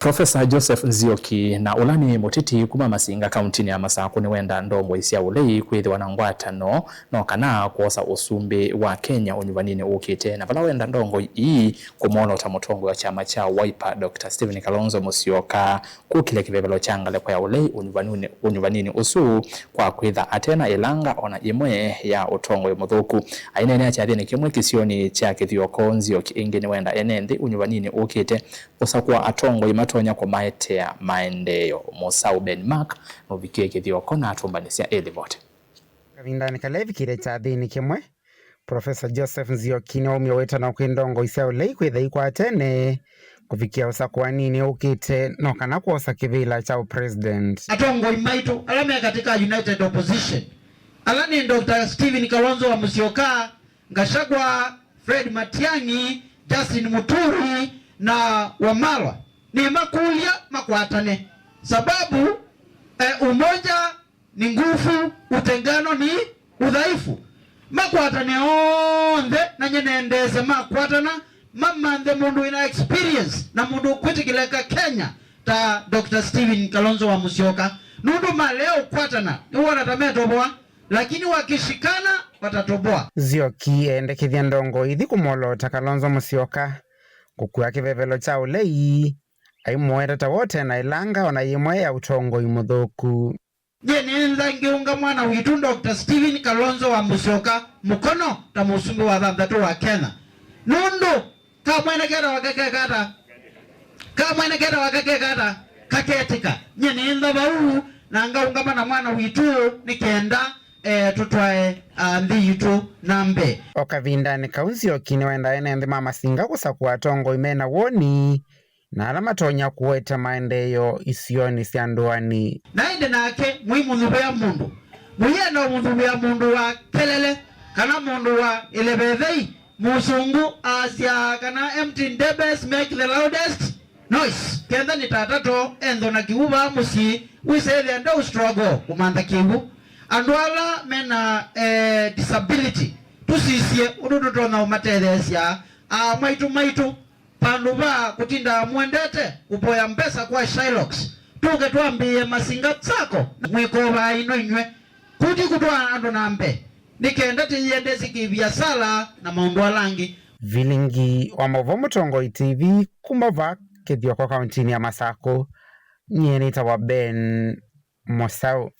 Profesa Joseph Nzioki na ulani mutiti kuma Masinga kauntini ya Masako ni wenda ndombo isia ulei kwithiwa na ngwatano no kana kuosa usumbi wa Kenya unyuvanini ukite na vala wenda ndongo ii kumona ta mutongo wa chama cha Wiper Dr. Stephen Kalonzo Musyoka kukile kivevelo changale kwa ya ulei unyuvanini usu kwa kwitha atena ilanga ona imwe ya utongo muthuku ainene achathini kimwe kisioni cha Kithioko Nzioki ingi ni wenda enendi unyuvanini ukite usakwa atongo matonya kwa maetea maendeleo Musau Ben Mark mubikie Kithioko na atumbanisia Elivote kavindani kalevi kire cha thini kimwe Profesa Joseph Nzioki ni umyo weta na kwindongo isao lei kwithai kwa tene kufikia usakwa nini ukite no kana kuosa kivila cha president atongo imaitu alame katika United Opposition alani Dr. Stephen Kalonzo wa Musyoka Gachagua Fred Matiang'i Justin Muturi na Wamalwa ni makulia makwatane sababu umoja ni nguvu, utengano ni udhaifu. Makwatane onde na nyenendeze makwatana mamande mundu ina experience na mundu kwitikileka Kenya ta Dr. Stephen Kalonzo wa Musyoka nundu maleo kwatana ni wanatametobwa lakini wakishikana watatoboa. Nzioki endekithia ndongo ithi kumolota Kalonzo Musyoka gukua kivevelo cha ulei aimweta ta wote na ilanga ona imwe ya utongo imuthuku. Nyenenza ngiunga mwana witu Dr. Stephen Kalonzo wa Musyoka mukono ta musumbi wa thanthatu wa Kenya nundu kamwene kera wakakekata kaketika nyenenza bau na ngaunga na mwana witu nikenda tutwae nthi yitu nambe okavindani kaunzioki ni wenda ene mama Masinga kusakua atongo imena woni na alama tonya kuweta maendeleo isioni cia nduani naende nake muimundu ya mundu muyenda mundu ya mundu wa kelele kana mundu wa ilebethei musungu asia kana empty debes make the loudest noise kenda ni tatato endo na kiuba musi we say they don't struggle kumanda kibu andwala mena disability tusisie ududu na umatethesia maitu panduba kutinda mwendete kupoya mpesa kwa Shylocks tuke tuambie Masinga sako mwikoba ino inywe kuti kutwa ando nambe nikenda tiyende sikivya sala na maundu alangi vilingi wa Movomo Tongo TV kumbava Kithioko kauntini ya Masako nyeni tawa Ben Musau.